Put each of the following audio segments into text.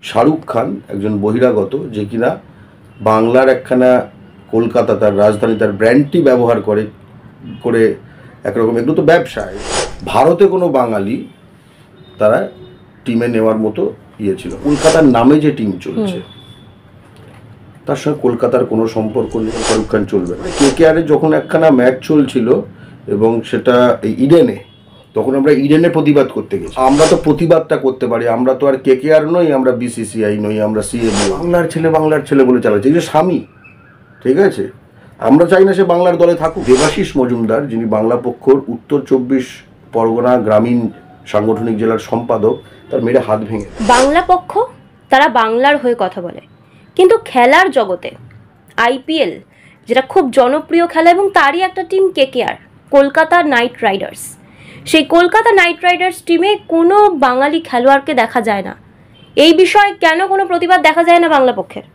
শাহরুখ খান একজন বহিরাগত যে কিনা বাংলার একখানা কলকাতা তার রাজধানী তার ব্র্যান্ডটি ব্যবহার করে একরকম এগুলো তো ব্যবসায়। ভারতে কোনো বাঙালি তারা টিমে নেওয়ার মতো ছিল। কলকাতার নামে যে টিম চলছে তার সঙ্গে কলকাতার কোনো সম্পর্ক নেই। শাহরুখ খান চলবে না। কেকেআরে যখন একখানা ম্যাচ চলছিল এবং সেটা ইডেনে, তখন আমরা ইডেনে প্রতিবাদ করতে গেছি। আমরা তো প্রতিবাদটা করতে পারি, আমরা তো আর কেকেআর নই, আমরা বিসিসিআই নই, আমরা সিএবি। বাংলার ছেলে বলে চালাচ্ছে, এই যে স্বামী, ঠিক আছে, আমরা চাই না সে বাংলার দলে থাকুক। দেবাশিস মজুমদার, যিনি বাংলা পক্ষর উত্তর 24 পরগনা গ্রামীণ সাংগঠনিক জেলার সম্পাদক, তার মেয়েরা হাত ভেঙে। বাংলা পক্ষ তারা বাংলার হয়ে কথা বলে, কিন্তু খেলার জগতে আইপিএল যেটা খুব জনপ্রিয় খেলা এবং তারই একটা team KKR, Kolkata night Riders, সেই কলকাতা নাইট রাইডার্স টিমে কোনো বাঙালি খেলোয়াড়কে দেখা যায় না। এই বিষয়ে কেন কোনো প্রতিবাদ দেখা যায় না বাংলা পক্ষের?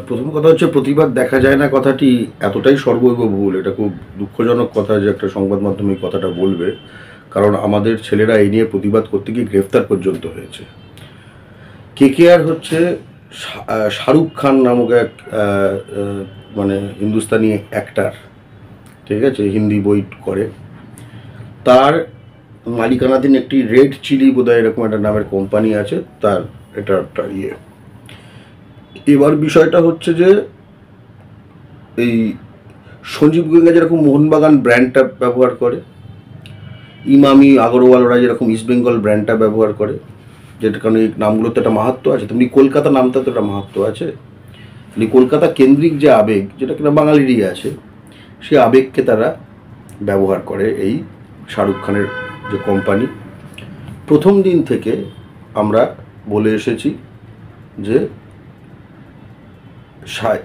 প্রথম কথা হচ্ছে, প্রতিবাদ দেখা যায় না কথাটি এতটাই সর্বৈব ভুল। এটা খুব দুঃখজনক কথা যে একটা সংবাদ মাধ্যম এই কথাটা বলবে, কারণ আমাদের ছেলেরা এই নিয়ে প্রতিবাদ করতে গিয়ে গ্রেফতার পর্যন্ত হয়েছে। কেকেআর হচ্ছে শাহরুখ খান নামক এক মানে হিন্দুস্তানি অ্যাক্টার, ঠিক আছে, হিন্দি বই করে, তার মালিকানাধীন একটি রেড চিলি বোধহয় এরকম একটা নামের কোম্পানি আছে, তার এটা একটা এবার বিষয়টা হচ্ছে যে এই সঞ্জীব গোয়েঙ্কা যেরকম মোহনবাগান ব্র্যান্ডটা ব্যবহার করে, ইমামি আগরওয়াল ওরা যেরকম ইস্টবেঙ্গল ব্র্যান্ডটা ব্যবহার করে, যেটা কারণ এই নামগুলোতে একটা মাহাত্ম্য আছে, তেমনি কলকাতা নামটা তো একটা মাহাত্ম্য আছে। কলকাতা কেন্দ্রিক যে আবেগ, যেটা কিনা বাঙালিরই আছে, সেই আবেগকে তারা ব্যবহার করে এই শাহরুখ খানের যে কোম্পানি। প্রথম দিন থেকে আমরা বলে এসেছি যে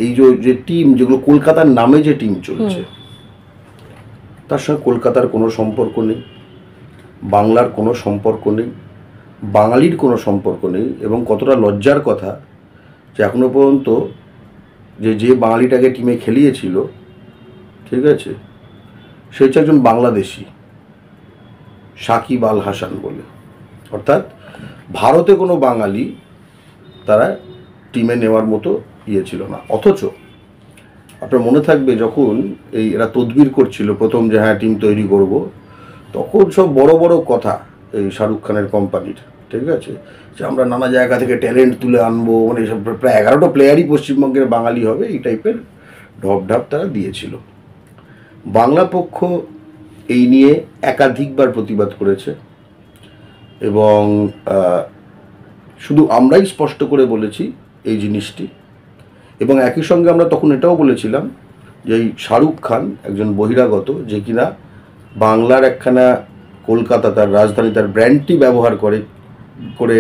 এই যে টিম, যেগুলো কলকাতার নামে যে টিম চলছে, তার সঙ্গে কলকাতার কোনো সম্পর্ক নেই, বাংলার কোনো সম্পর্ক নেই, বাঙালির কোনো সম্পর্ক নেই। এবং কতটা লজ্জার কথা যে এখনো পর্যন্ত যে বাঙালিটাকে টিমে খেলিয়েছিল, ঠিক আছে, সে হচ্ছে একজন বাংলাদেশি, সাকিব আল হাসান বলে। অর্থাৎ ভারতে কোনো বাঙালি তারা টিমে নেওয়ার মতো ছিল না। অথচ আপনার মনে থাকবে যখন এরা তদবির করছিল প্রথম যে হ্যাঁ টিম তৈরি করব, তখন সব বড় বড় কথা এই শাহরুখ খানের কোম্পানির, ঠিক আছে, যে আমরা নানা জায়গা থেকে ট্যালেন্ট তুলে আনবো, মানে সব প্রায় 11টা প্লেয়ারই পশ্চিমবঙ্গের বাঙালি হবে, এই টাইপের ঢপঢাপ তারা দিয়েছিল। বাংলা পক্ষ এই নিয়ে একাধিকবার প্রতিবাদ করেছে এবং শুধু আমরাই স্পষ্ট করে বলেছি এই জিনিসটি। এবং একই সঙ্গে আমরা তখন এটাও বলেছিলাম যে এই শাহরুখ খান একজন বহিরাগত যে কিনা বাংলার একখানা কলকাতা তার রাজধানী তার ব্র্যান্ডটি ব্যবহার করে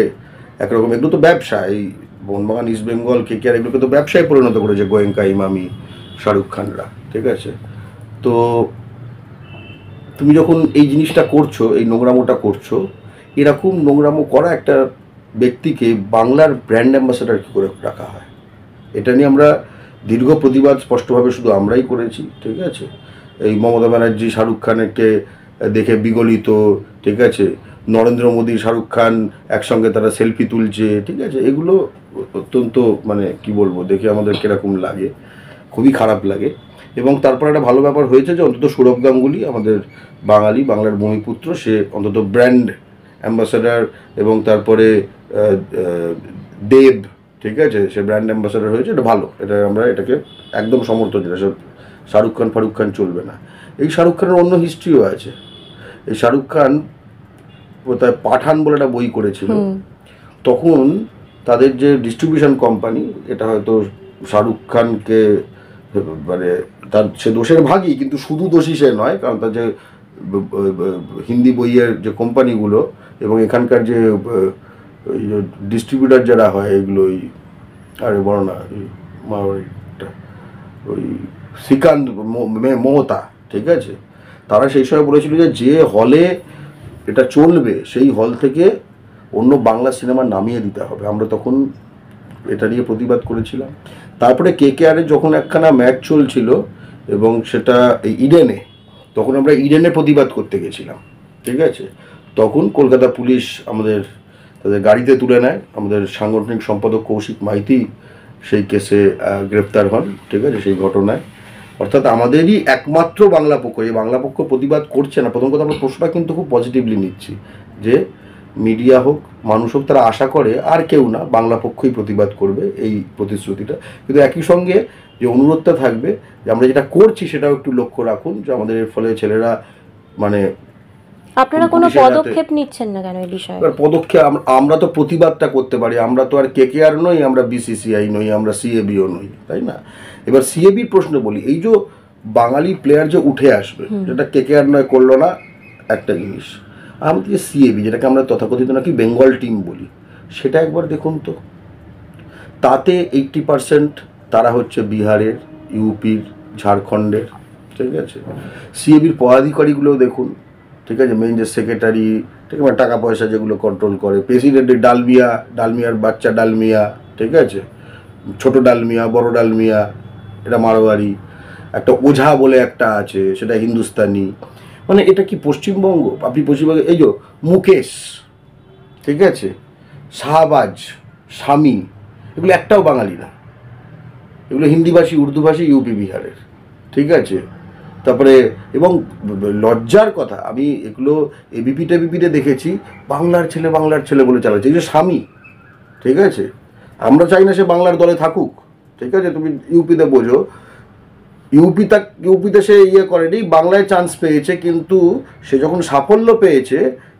একরকম এগুলো তো ব্যবসা। এই মোহনবাগান, ইস্টবেঙ্গল, কেকেআর এগুলোকে তো ব্যবসায় পরিণত করেছে গোয়েঙ্কা, ইমামি, শাহরুখ খানরা, ঠিক আছে। তো তুমি যখন এই জিনিসটা করছো, এই নোংরামোটা করছো, এরকম নোংরামো করা একটা ব্যক্তিকে বাংলার ব্র্যান্ড অ্যাম্বাসেডর কী করে রাখা হয়? এটা নিয়ে আমরা দীর্ঘ প্রতিবাদ স্পষ্টভাবে শুধু আমরাই করেছি, ঠিক আছে। এই মমতা ব্যানার্জি শাহরুখ খানকে দেখে বিগলিত, ঠিক আছে, নরেন্দ্র মোদী শাহরুখ খান একসঙ্গে তারা সেলফি তুলছে, ঠিক আছে, এগুলো অত্যন্ত মানে কি বলবো, দেখে আমাদের কীরকম লাগে, খুবই খারাপ লাগে। এবং তারপর একটা ভালো ব্যাপার হয়েছে যে অন্তত সৌরভ গাঙ্গুলি, আমাদের বাঙালি, বাংলার ভূমিপুত্র, সে অন্তত ব্র্যান্ড অ্যাম্বাসেডার, এবং তারপরে দেব, ঠিক আছে, সে ব্র্যান্ড অ্যাম্বাসেডর হয়েছে, এটা ভালো, এটা আমরা এটাকে একদম সমর্থন দিই। শাহরুখ খান চলবে না। এই শাহরুখ খানের অন্য হিস্ট্রিও আছে। এই শাহরুখ খান কোথায় পাঠান বলে একটা বই করেছিল, তখন তাদের যে ডিস্ট্রিবিউশন কোম্পানি, এটা হয়তো শাহরুখ খানকে মানে তার সে দোষের ভাগই, কিন্তু শুধু দোষী সে নয়, কারণ তার যে হিন্দি বইয়ের যে কোম্পানিগুলো এবং এখানকার যে ডিস্ট্রিবিউটার যারা হয়, এগুলো ওই আরে বড় না, ওই শ্রীকান্ত মহতা, ঠিক আছে, তারা সেই সময় বলেছিল যে হলে এটা চলবে সেই হল থেকে অন্য বাংলা সিনেমা নামিয়ে দিতে হবে। আমরা তখন এটা নিয়ে প্রতিবাদ করেছিলাম। তারপরে কেকেআরে যখন একখানা ম্যাচ চলছিল এবং সেটা ইডেনে, তখন আমরা ইডেনে প্রতিবাদ করতে গেছিলাম, ঠিক আছে। তখন কলকাতা পুলিশ আমাদের তাদের গাড়িতে তুলে নেয়। আমাদের সাংগঠনিক সম্পাদক কৌশিক মাইতি সেই কেসে গ্রেপ্তার হন, ঠিক আছে, সেই ঘটনায়। অর্থাৎ আমাদেরই একমাত্র বাংলা পক্ষ, এই বাংলা পক্ষ প্রতিবাদ করছে না। প্রথম কথা, আমরা প্রশ্নটা কিন্তু খুব পজিটিভলি নিচ্ছি যে মিডিয়া হোক, মানুষ হোক, তারা আশা করে আর কেউ না, বাংলা পক্ষই প্রতিবাদ করবে, এই প্রতিশ্রুতিটা। কিন্তু একই সঙ্গে যে অনুরোধটা থাকবে যে আমরা যেটা করছি সেটাও একটু লক্ষ্য রাখুন, যে আমাদের এর ফলে ছেলেরা মানে আপনারা কোনো পদক্ষেপ নিচ্ছেন না কেন এই বিষয়ে? পদক্ষেপ আমরা তো প্রতিবাদটা করতে পারি, আমরা তো আর কেকেআর নই, আমরা বিসিসিআই নই, আমরা সিএবিও নই, তাই না? এবার সিএবির প্রশ্ন বলি, এই যে বাঙালি প্লেয়ার যে উঠে আসবে, যেটা কেকেআর নয়, করলো না, একটা জিনিস। আমাদের যে সিএবি, যেটাকে আমরা তথাকথিত নাকি বেঙ্গল টিম বলি, সেটা একবার দেখুন তো। তাতে 80% তারা হচ্ছে বিহারের, ইউপির, ঝাড়খণ্ডের, ঠিক আছে। সিএবির পদাধিকারীগুলোও দেখুন, ঠিক আছে, মেইন যে সেক্রেটারি, ঠিক আছে, টাকা পয়সা যেগুলো কন্ট্রোল করে, প্রেসিডেন্টের ডালমিয়ার বাচ্চা ডালমিয়া, ঠিক আছে, ছোট ডালমিয়া, বড় ডালমিয়া, এটা মারোয়ারি, একটা ওঝা বলে একটা আছে, সেটা হিন্দুস্তানি। মানে এটা কি পশ্চিমবঙ্গ? আপনি পশ্চিমবঙ্গে এই যে মুকেশ, ঠিক আছে, শাহবাজ, স্বামী, এগুলো একটাও বাঙালি না, এগুলো হিন্দিভাষী, উর্দুভাষী, ইউপি বিহারের, ঠিক আছে। তারপরে এবং লজ্জার কথা, আমি এগুলো এবিপিতে দেখেছি, বাংলার ছেলে বলে চালাচ্ছে, এই যে স্বামী, ঠিক আছে। আমরা চাই না সে বাংলার দলে থাকুক, ঠিক আছে। তুমি ইউপিতে বোঝো, ইউপিতে সে ইয়ে করেনি, বাংলায় চান্স পেয়েছে, কিন্তু সে যখন সাফল্য পেয়েছে,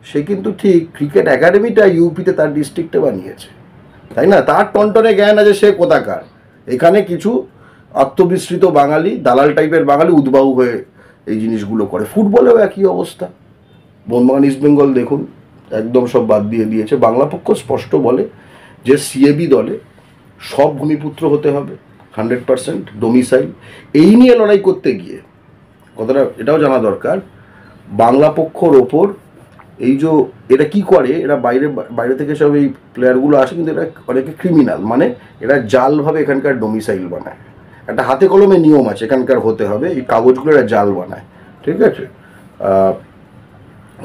সে কিন্তু ঠিক ক্রিকেট একাডেমিটা ইউপিতে তার ডিস্ট্রিক্টে বানিয়েছে, তাই না? তার টনটনে জ্ঞান আছে সে কোথাকার। এখানে কিছু আত্মবিস্মৃত বাঙালি, দালাল টাইপের বাঙালি উদ্বাহু হয়ে এই জিনিসগুলো করে। ফুটবলেও একই অবস্থা। মোহনবাগান ইস্টবেঙ্গল দেখুন, একদম সব বাদ দিয়ে দিয়েছে। বাংলা পক্ষ স্পষ্ট বলে যে সিএবি দলে সব ভূমিপুত্র হতে হবে, 100% ডোমিসাইল। এই নিয়ে লড়াই করতে গিয়ে কথাটা এটাও জানা দরকার, বাংলা পক্ষর ওপর এই যে এরা কি করে, এরা বাইরে থেকে সব এই প্লেয়ারগুলো আসে, কিন্তু এরা অনেকে ক্রিমিনাল, মানে এরা জালভাবে এখানকার ডোমিসাইল বানায়। একটা হাতে কলমে নিয়ম আছে, এখানকার হতে হবে, এই কাগজগুলো এরা জাল বানায়, ঠিক আছে।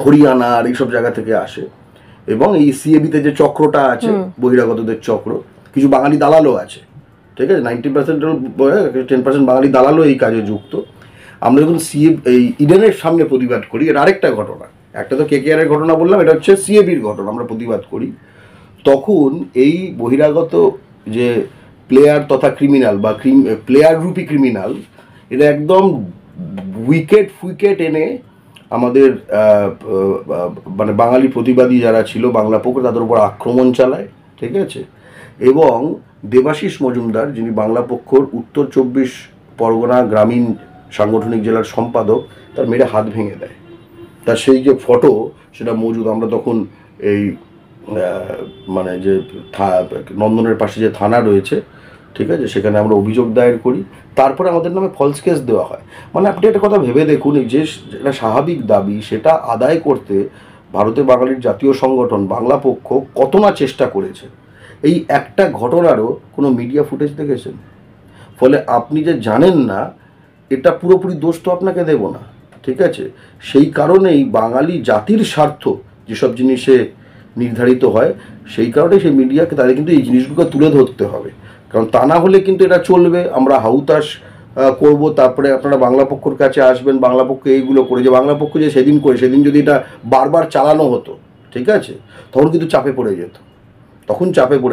হরিয়ানা আর এইসব জায়গা থেকে আসে। এবং এই সিএবিতে যে চক্রটা আছে, বহিরাগতদের চক্র, কিছু বাঙালি দালালও আছে, ঠিক আছে। 90% 10% বাঙালি দালালও এই কাজে যুক্ত। আমরা যখন এই ইডেনের সামনে প্রতিবাদ করি, এর আরেকটা ঘটনা, একটা তো কেকেআরের ঘটনা বললাম, এটা হচ্ছে সিএবির ঘটনা, আমরা প্রতিবাদ করি, তখন এই বহিরাগত যে প্লেয়ার তথা ক্রিমিনাল বা প্লেয়ার রূপী ক্রিমিনাল, এটা একদম উইকেট এনে আমাদের মানে বাঙালি প্রতিবাদী যারা ছিল বাংলা পক্ষ, তাদের উপর আক্রমণ চালায়, ঠিক আছে। এবং দেবাশিস মজুমদার, যিনি বাংলা পক্ষর উত্তর 24 পরগনা গ্রামীণ সাংগঠনিক জেলার সম্পাদক, তার মেয়েরা হাত ভেঙে দেয়। তার সেই যে ফটো, সেটা মজুদ। আমরা তখন এই মানে যে নন্দনের পাশে যে থানা রয়েছে, ঠিক আছে, সেখানে আমরা অভিযোগ দায়ের করি, তারপরে আমাদের নামে ফলস কেস দেওয়া হয়। মানে আপনি একটা কথা ভেবে দেখুন, এই যে যেটা স্বাভাবিক দাবি, সেটা আদায় করতে ভারতে বাঙালির জাতীয় সংগঠন বাংলা পক্ষ কত না চেষ্টা করেছে। এই একটা ঘটনারও কোনো মিডিয়া ফুটেজ দেখেছেন? ফলে আপনি যে জানেন না, এটা পুরোপুরি দোষ তো আপনাকে দেব না, ঠিক আছে। সেই কারণেই বাঙালি জাতির স্বার্থ যেসব জিনিসে নির্ধারিত হয়, সেই কারণে সেই মিডিয়াকে তাদের কিন্তু এই জিনিসগুলো তুলে ধরতে হবে, কারণ তা না হলে কিন্তু এটা চলবে। আমরা হাউতাস করব, তারপরে আপনারা বাংলা পক্ষর কাছে আসবেন, বাংলা পক্ষ এইগুলো করে, যে বাংলা পক্ষ যে সেদিন করে, সেদিন যদি এটা বারবার চালানো হতো, ঠিক আছে, তখন কিন্তু চাপে পড়ে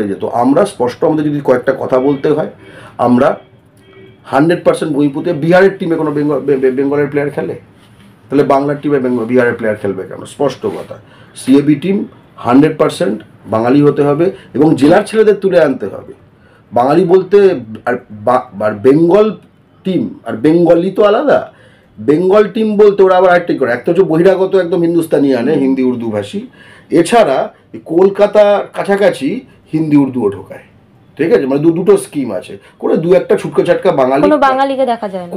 যেত। আমরা স্পষ্ট, আমাদের যদি কয়েকটা কথা বলতে হয়, আমরা 100% ভূমিপুত্র। বিহারের টিমে কোনো বেঙ্গলের প্লেয়ার খেলে? তাহলে বাংলার টিমে বিহারের প্লেয়ার খেলবে কেন? স্পষ্ট কথা, সিএবি টিম 100% বাঙালি হতে হবে এবং জেলার ছেলেদের তুলে আনতে হবে। বাঙালি বলতে আর বেঙ্গল টিম আর বেঙ্গলি তো আলাদা। বেঙ্গল টিম বলতে ওরা আবার আরেকটি করে, একটা হচ্ছে বহিরাগত একদম হিন্দুস্তানি আনে, হিন্দি উর্দু ভাষী, এছাড়া কলকাতার কাছাকাছি হিন্দি উর্দুও ঢোকায়, ঠিক আছে। মানে দুটো স্কিম আছে, করে দু একটা ছুটকা ছাটকা বাঙালিকে দেখা যায় না,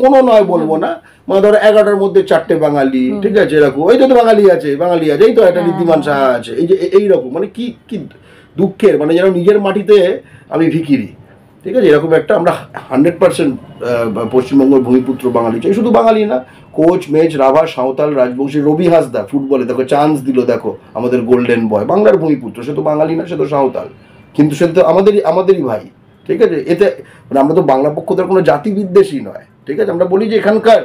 কোনো নয় বলবো না, মানে ধরো 11টার মধ্যে 4টে বাঙালি, ঠিক আছে, এরকম। এই তো বাঙালি আছে, এই তো একটা ঋদ্ধিমান সাহা আছে, এই যে এইরকম। মানে কি দুঃখের, মানে যেন নিজের মাটিতে আমি ভিখিরি, ঠিক আছে, এরকম একটা আমরা 100% পশ্চিমবঙ্গের ভূমিপুত্র বাঙালি চাই। শুধু বাঙালি না, কোচ, মেচ, রাভা, সাঁওতাল, রাজবংশী, রবি হাসদা ফুটবলে দেখো চান্স দিল, দেখো আমাদের গোল্ডেন বয়, বাংলার ভূমিপুত্র, সে তো বাঙালি না, সে তো সাঁওতাল, কিন্তু সে তো আমাদেরই ভাই। ঠিক আছে, এতে মানে আমরা তো বাংলা পক্ষ তো কোনো জাতি বিদ্বেষী নয়। ঠিক আছে, আমরা বলি যে এখানকার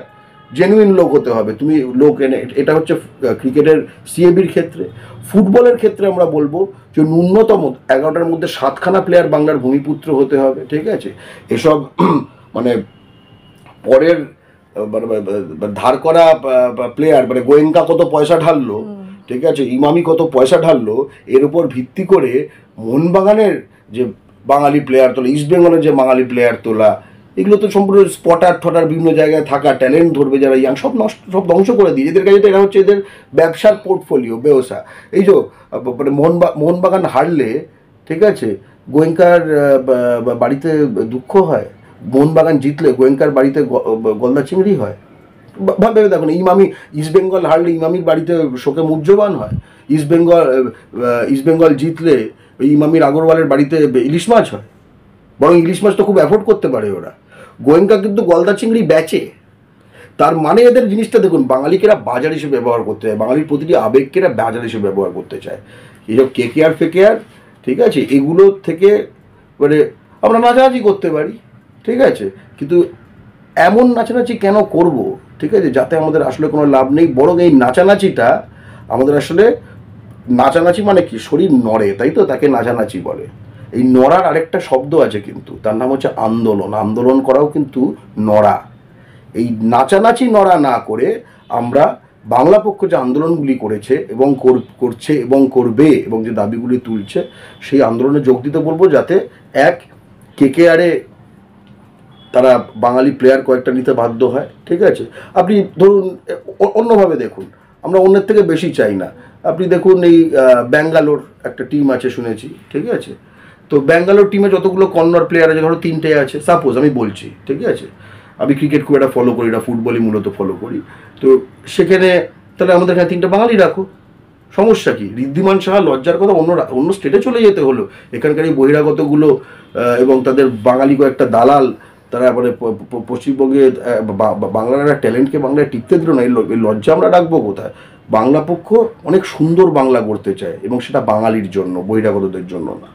জেনুইন লোক হতে হবে, তুমি লোক এনে, এটা হচ্ছে ক্রিকেটের সিএবির ক্ষেত্রে। ফুটবলের ক্ষেত্রে আমরা বলবো যে ন্যূনতম 11টার মধ্যে 7খানা প্লেয়ার বাংলার ভূমিপুত্র হতে হবে। ঠিক আছে, এসব মানে পরের মানে ধার করা প্লেয়ার, মানে গোয়েঙ্কা কত পয়সা ঢাললো, ঠিক আছে, ইমামি কত পয়সা ঢাললো, এর উপর ভিত্তি করে মোহনবাগানের যে বাঙালি প্লেয়ার তোলা, ইস্ট বেঙ্গলের যে বাঙালি প্লেয়ার তোলা, এগুলো তো সম্পূর্ণ স্পটার ঠটার বিভিন্ন জায়গায় থাকা ট্যালেন্ট ধরবে যারা ইয়াং, সব ধ্বংস করে দিয়ে এদের কাছে। এটা হচ্ছে এদের ব্যবসার পোর্টফোলিও, ব্যবসা। এই যে মানে মোহনবাগান হারলে, ঠিক আছে, গোয়েঙ্কার বাড়িতে দুঃখ হয়, মোহনবাগান জিতলে গোয়েঙ্কার বাড়িতে গলদা চিংড়ি হয়। ভেবে দেখুন, ইমামি ইস্ট বেঙ্গল হারলে ইমামির বাড়িতে শোকে মুহ্যবান হয়, ইস্ট বেঙ্গল জিতলে ওই ইমামির আগরওয়ালের বাড়িতে ইলিশ মাছ হয়, বরং ইলিশ মাছ তো খুব অ্যাফোর্ড করতে পারে ওরা। গোয়েঙ্কা কিন্তু গলদা চিংড়ি বেচে। তার মানে এদের জিনিসটা দেখুন, বাঙালিকেরা বাজার হিসেবে ব্যবহার করতে চায়, বাঙালির প্রতিটি আবেগকেরা বাজার হিসেবে ব্যবহার করতে চায়। এইসব কেকেআর ফেকেআর, ঠিক আছে, এগুলো থেকে মানে আমরা নাচানাচি করতে পারি, ঠিক আছে, কিন্তু এমন নাচানাচি কেন করব, ঠিক আছে, যাতে আমাদের আসলে কোনো লাভ নেই। বরং এই নাচানাচিটা আমাদের আসলে, নাচানাচি মানে কি, শরীর নড়ে, তাই তো, তাকে নাচানাচি বলে। এই নড়ার আরেকটা শব্দ আছে কিন্তু, তার নাম হচ্ছে আন্দোলন। আন্দোলন করাও কিন্তু নড়া। এই নাচানাচি নড়া না করে আমরা বাংলা পক্ষ যে আন্দোলনগুলি করেছে এবং করছে এবং করবে এবং যে দাবিগুলি তুলছে, সেই আন্দোলনে যোগ দিতে বলবো, যাতে এক কেকেআরে তারা বাঙালি প্লেয়ার কয়েকটা নিতে বাধ্য হয়। ঠিক আছে, আপনি ধরুন অন্যভাবে দেখুন, আমরা অন্যের থেকে বেশি চাই না। আপনি দেখুন এই ব্যাঙ্গালোর একটা টিম আছে শুনেছি, ঠিক আছে, তো ব্যাঙ্গালোর টিমে যতগুলো কন্নড় প্লেয়ার আছে, ধরো 3টে আছে সাপোজ, আমি বলছি, ঠিক আছে, আমি ক্রিকেট খুব একটা ফলো করি না, ফুটবলই মূলত ফলো করি, তো সেখানে তাহলে আমাদের এখানে 3টে বাঙালি রাখো, সমস্যা কি? ঋদ্ধিমান সাহা লজ্জার কথা অন্য স্টেটে চলে যেতে হলো, এখানকার এই বহিরাগতগুলো এবং তাদের বাঙালি কয়েকটা দালাল, তারা মানে পশ্চিমবঙ্গে বাংলার একটা ট্যালেন্টকে বাংলায় টিকতে দিল না। এই লজ্জা আমরা রাখবো কোথায়? বাংলা পক্ষ অনেক সুন্দর বাংলা করতে চায় এবং সেটা বাঙালির জন্য, বহিরাগতদের জন্য না।